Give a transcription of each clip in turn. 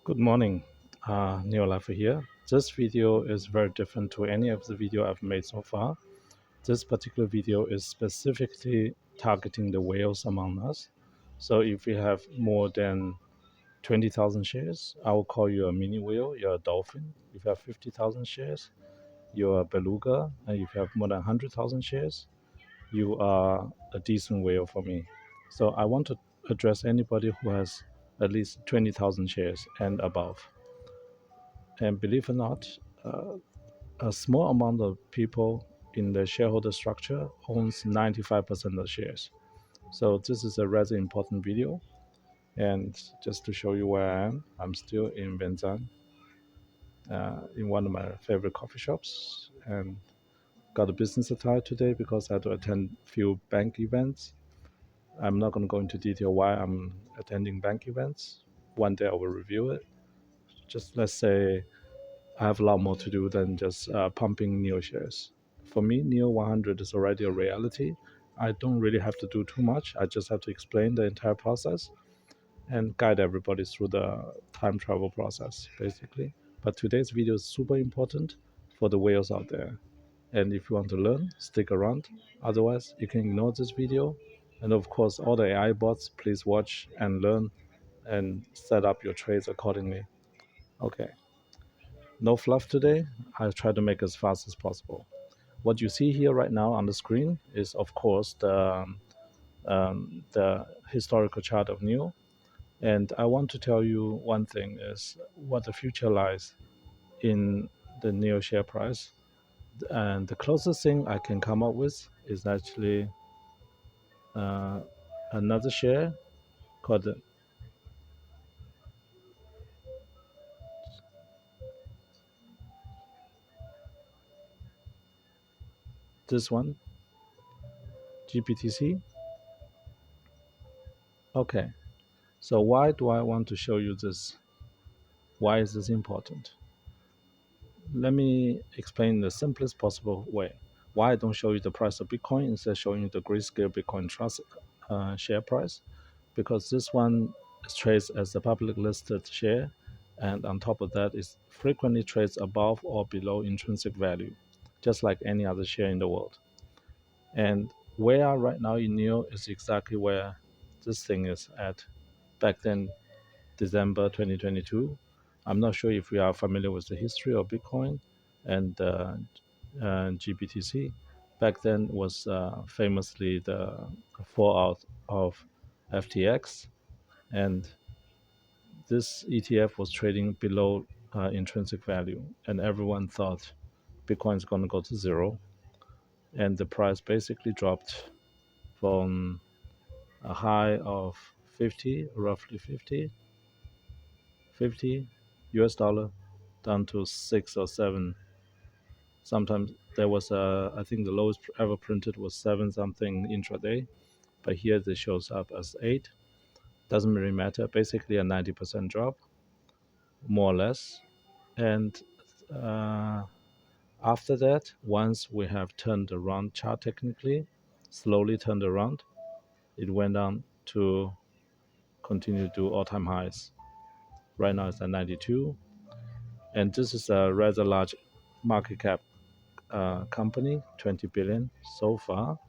Good morning, Neolifer here. This video is very different to any of the video I've made so far. This particular video is specifically targeting the whales among us. So if you have more than 20,000 shares, I will call you a mini whale, you're a dolphin. If you have 50,000 shares, you're a beluga. And if you have more than 100,000 shares, you are a decent whale for me. So I want to address anybody who has at least 20,000 shares and above. And believe it or not, uh, a small amount of people in the shareholder structure owns 95% of the shares. So this is a rather important video. And just to show you where I am, I'm still in Vientiane, in one of my favorite coffee shops, and got a business attire today because I had to attend a few bank events. I'm not going to go into detail why I'm attending bank events. One day I will review it. Just let's say I have a lot more to do than just pumping NIO shares. For me, NIO 100 is already a reality. I don't really have to do too much. I just have to explain the entire process and guide everybody through the time travel process, basically. But today's video is super important for the whales out there. And if you want to learn, stick around. Otherwise, you can ignore this video. And of course, all the AI bots, please watch and learn and set up your trades accordingly. Okay. No fluff today. I'll try to make it as fast as possible. What you see here right now on the screen is, of course, the historical chart of NIO. And I want to tell you one thing is what the future lies in the NIO share price. And the closest thing I can come up with is actually uh, another share called this one, gbtc. Okay, so why do I want to show you this? Why is this important? Let me explain the simplest possible way. Why I don't show you the price of Bitcoin instead of showing you the Grayscale Bitcoin Trust share price, because this one is trades as a public listed share, and on top of that, it frequently trades above or below intrinsic value, just like any other share in the world. And where we are right now in NEO is exactly where this thing is at. Back then, December 2022. I'm not sure if we are familiar with the history of Bitcoin and GBTC. Back then was famously the fallout of FTX, and this ETF was trading below intrinsic value, and everyone thought Bitcoin is going to go to zero, and the price basically dropped from a high of 50, roughly 50 US dollar down to 6 or 7. Sometimes there was I think the lowest ever printed was 7 something intraday, but here this shows up as 8. Doesn't really matter. Basically a 90% drop, more or less. And uh, after that, once we have turned around chart technically, slowly turned around, it went down to continue to do all-time highs. Right now it's at 92, and this is a rather large market cap company, 20 billion so far.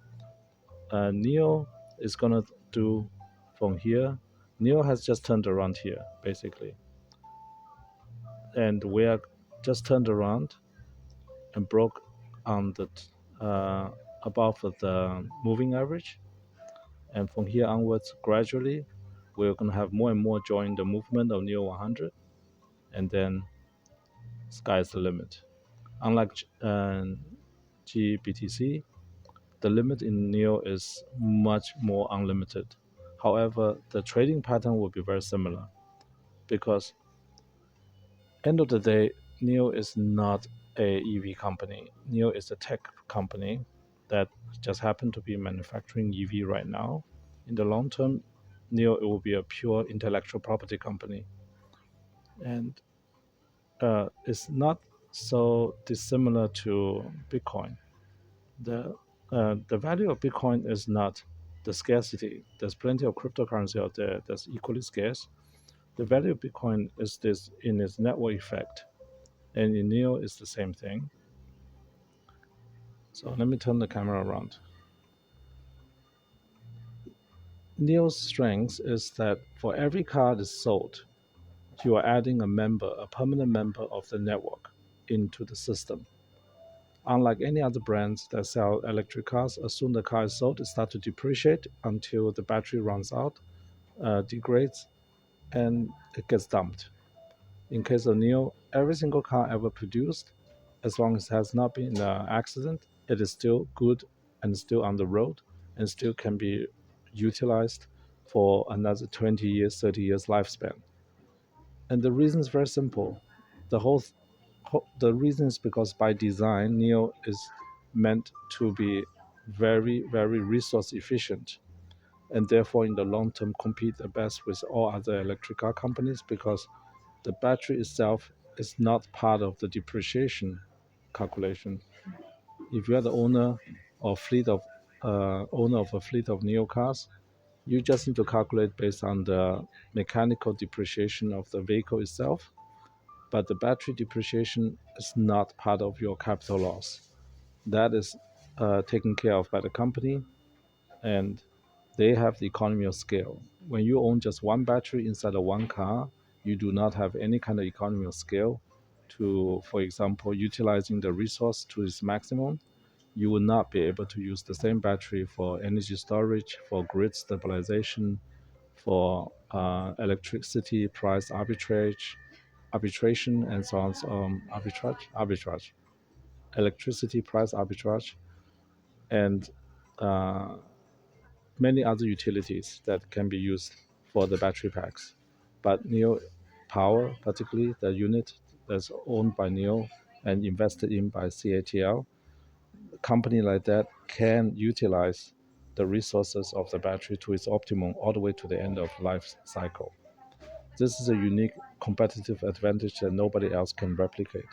NEO is gonna do from here. NEO has just turned around here, basically, and we are just turned around and broke on the above the moving average, and from here onwards, gradually, we're gonna have more and more join the movement of NEO 100, and then sky's the limit. Unlike GBTC, the limit in NEO is much more unlimited. However, the trading pattern will be very similar because end of the day, NEO is not a EV company. NEO is a tech company that just happened to be manufacturing EV right now. In the long term, NEO it will be a pure intellectual property company, and it's not so dissimilar to Bitcoin. The value of Bitcoin is not the scarcity. There's plenty of cryptocurrency out there that's equally scarce, The value of Bitcoin is this in its network effect, and in NIO it's the same thing. So let me turn the camera around. NIO's strength is that for every car that's sold, you are adding a permanent member of the network into the system. Unlike any other brands that sell electric cars, as soon as the car is sold, it starts to depreciate until the battery runs out, degrades, and it gets dumped. In case of NIO, every single car ever produced, as long as it has not been in an accident, it is still good and still on the road and still can be utilized for another 20 years, 30 years lifespan. And the reason is very simple. The reason is because by design, NIO is meant to be very, very resource efficient, and therefore in the long term compete the best with all other electric car companies, because the battery itself is not part of the depreciation calculation. If you are the owner of a fleet of NIO cars, you just need to calculate based on the mechanical depreciation of the vehicle itself, but the battery depreciation is not part of your capital loss. That is taken care of by the company, and they have the economy of scale. When you own just one battery inside of one car, you do not have any kind of economy of scale to, for example, utilizing the resource to its maximum. You will not be able to use the same battery for energy storage, for grid stabilization, for electricity price arbitration, and so on. Arbitrage, electricity price arbitrage, and uh, many other utilities that can be used for the battery packs. But NIO Power, particularly the unit that's owned by NIO and invested in by CATL, a company like that can utilize the resources of the battery to its optimum all the way to the end of life cycle. This is a unique competitive advantage that nobody else can replicate.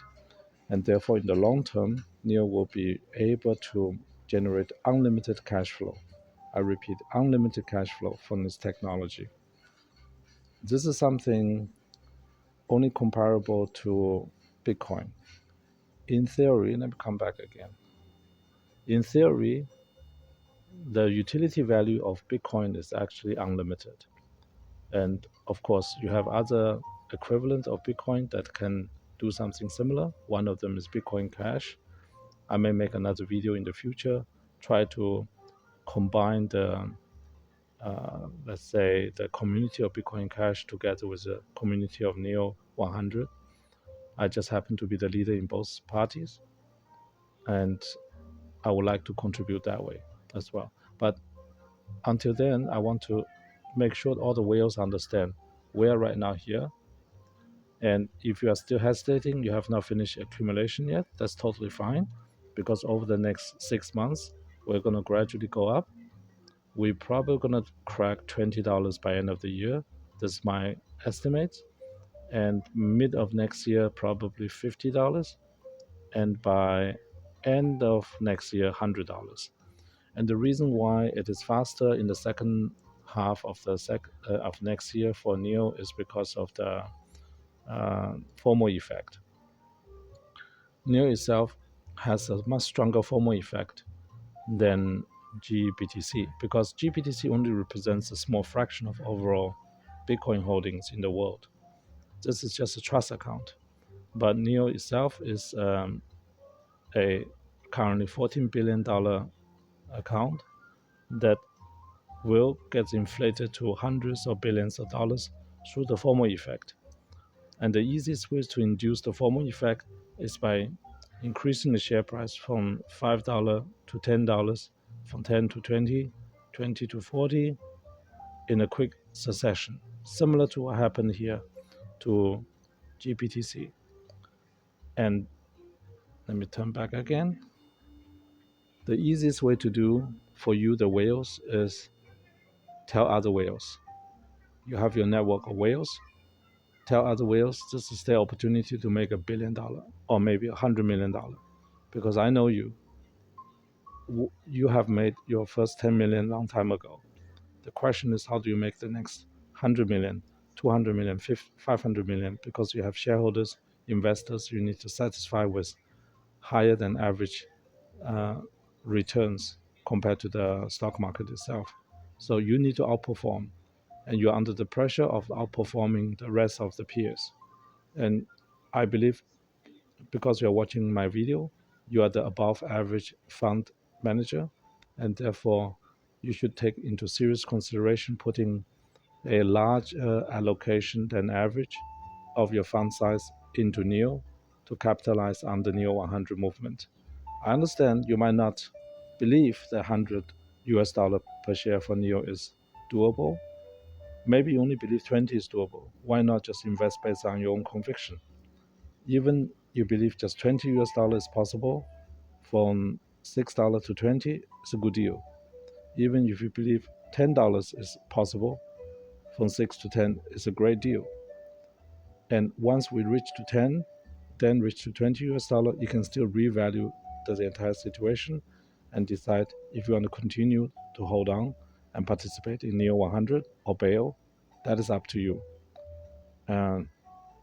And therefore, in the long term, NIO will be able to generate unlimited cash flow. I repeat, unlimited cash flow from this technology. This is something only comparable to Bitcoin. In theory, let me come back again. In theory, the utility value of Bitcoin is actually unlimited. And of course, you have other equivalent of Bitcoin that can do something similar. One of them is Bitcoin Cash. I may make another video in the future, try to combine the, let's say, the community of Bitcoin Cash together with the community of NEO 100. I just happen to be the leader in both parties, and I would like to contribute that way as well. But until then, I want to make sure all the whales understand we are right now here. And if you are still hesitating, you have not finished accumulation yet, that's totally fine, because over the next 6 months, we're going to gradually go up. We're probably going to crack $20 by end of the year. That's my estimate. And mid of next year, probably $50. And by end of next year, $100. And the reason why it is faster in the second half of of next year for NEO is because of the FOMO effect. NEO itself has a much stronger FOMO effect than gbtc, because gbtc only represents a small fraction of overall Bitcoin holdings in the world. This is just a trust account, but NEO itself is a currently $14 billion account that will get inflated to hundreds of billions of dollars through the FOMO effect. And the easiest way to induce the FOMO effect is by increasing the share price from $5 to $10, from 10 to 20, 20 to 40 in a quick succession, similar to what happened here to GBTC. And let me turn back again. The easiest way to do for you, the whales, is tell other whales. You have your network of whales. Tell other whales this is their opportunity to make $1 billion or maybe $100 million. Because I know you. You have made your first 10 million long time ago. The question is, how do you make the next 100 million, 200 million, 500 million, because you have shareholders, investors you need to satisfy with higher than average uh, returns compared to the stock market itself. So you need to outperform, and you're under the pressure of outperforming the rest of the peers. And I believe because you're watching my video, you are the above average fund manager, and therefore you should take into serious consideration putting a large allocation than average of your fund size into NEO to capitalize on the NEO 100 movement. I understand you might not believe the 100 US dollar per share for NEO is doable. Maybe you only believe 20 is doable. Why not just invest based on your own conviction? Even you believe just 20 US dollar is possible, from $6 to 20 is a good deal. Even if you believe $10 is possible, from 6 to 10 is a great deal. And once we reach to 10, then reach to 20 US dollar, you can still revalue the entire situation and decide if you want to continue to hold on and participate in NEO 100 or bail. That is up to you. And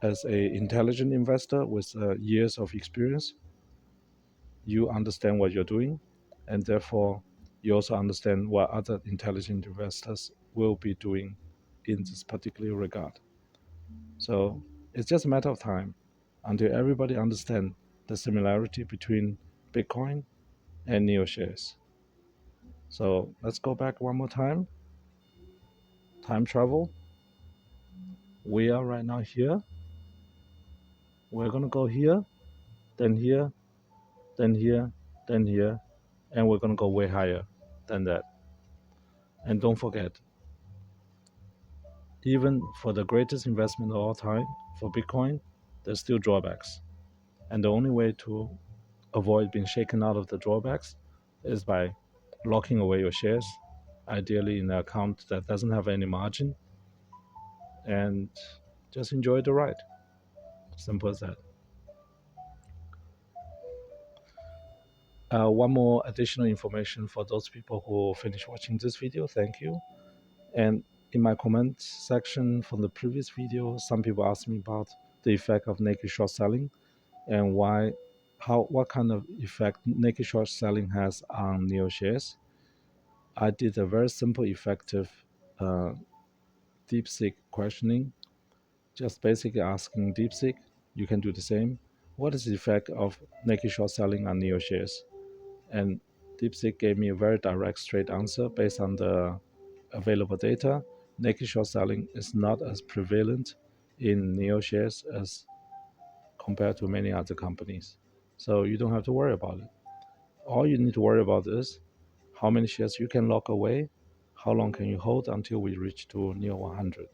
as a intelligent investor with years of experience, you understand what you're doing, and therefore you also understand what other intelligent investors will be doing in this particular regard. So it's just a matter of time until everybody understands the similarity between Bitcoin and NEO shares. So let's go back one more time. Time travel. We are right now here. We're going to go here, then here, then here, then here, and we're going to go way higher than that. And don't forget, even for the greatest investment of all time, for Bitcoin, there's still drawbacks. And the only way to avoid being shaken out of the drawbacks is by locking away your shares, ideally in an account that doesn't have any margin, and just enjoy the ride. Simple as that. One more additional information for those people who finish watching this video, thank you. And in my comment section from the previous video, some people asked me about the effect of naked short selling and what kind of effect naked short selling has on NEO shares. I did a very simple, effective uh, DeepSeek questioning, just basically asking DeepSeek, you can do the same. What is the effect of naked short selling on NEO shares? And DeepSeek gave me a very direct, straight answer based on the available data. Naked short selling is not as prevalent in NEO shares as compared to many other companies. So you don't have to worry about it. All you need to worry about is how many shares you can lock away, how long can you hold until we reach to NEO 100.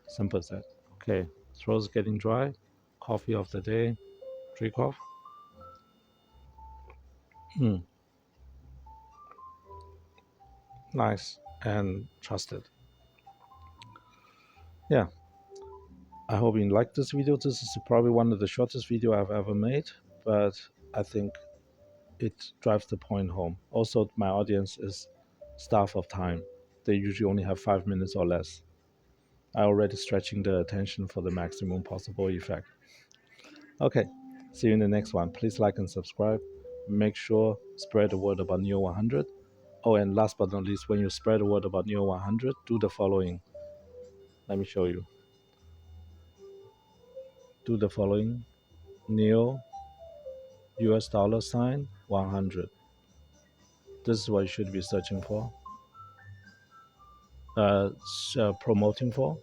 Simple as that. Okay, throat's getting dry. Coffee of the day. Drink off. Nice and trusted. Yeah, I hope you liked this video. This is probably one of the shortest video I've ever made, but I think it drives the point home. Also, my audience is staff of time. They usually only have 5 minutes or less. I already stretching the attention for the maximum possible effect. Okay, see you in the next one. Please like and subscribe. Make sure spread the word about NEO 100. Oh, and last but not least, when you spread the word about NEO 100, do the following. Let me show you. Do the following. NEO US dollar sign 100. This is what you should be searching for, promoting for.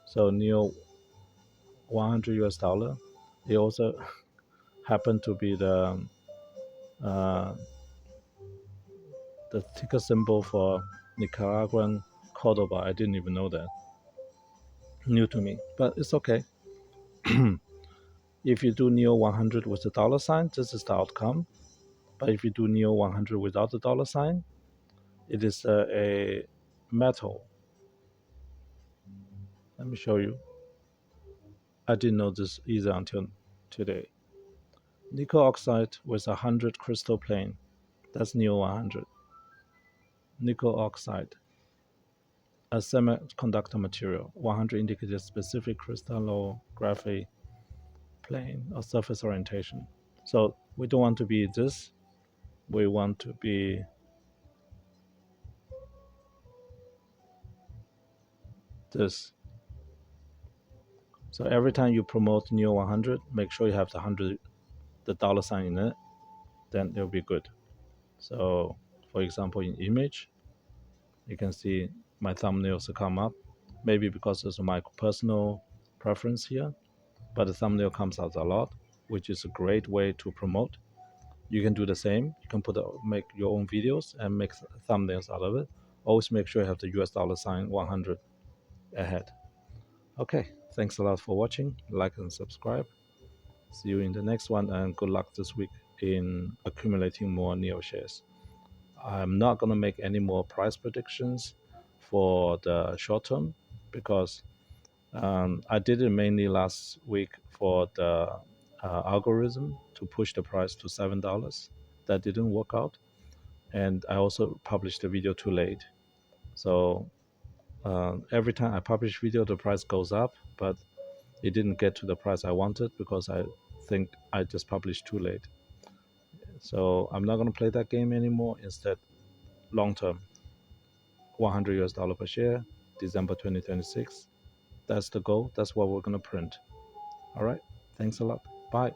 So NEO 100 US dollar. It also happened to be uh, the ticker symbol for Nicaraguan Cordoba. I didn't even know that. New to me, but it's okay. If you do NEO 100 with the dollar sign, this is the outcome. But if you do NEO 100 without the dollar sign, it is a metal. Let me show you. I didn't know this either until today. Nickel oxide with 100 crystal plane. That's NEO 100. Nickel oxide. a semiconductor material. 100 indicates specific crystallography plane or surface orientation. So we don't want to be this. We want to be this. So every time you promote NIO 100, make sure you have the dollar sign in it. Then it'll be good. So, for example, in image, you can see my thumbnails come up. Maybe because it's my personal preference here, but the thumbnail comes out a lot, which is a great way to promote. You can do the same. You can make your own videos and make thumbnails out of it. Always make sure you have the US dollar sign 100 ahead. Okay, thanks a lot for watching. Like and subscribe. See you in the next one, and good luck this week in accumulating more NIO shares. I'm not going to make any more price predictions for the short term because I did it mainly last week for the algorithm to push the price to $7. That didn't work out. And I also published the video too late. So every time I publish video, the price goes up, but it didn't get to the price I wanted because I think I just published too late. So I'm not going to play that game anymore. Instead, long term, 100 US dollar per share, December 2026. That's the goal. That's what we're going to print. All right. Thanks a lot. Bye.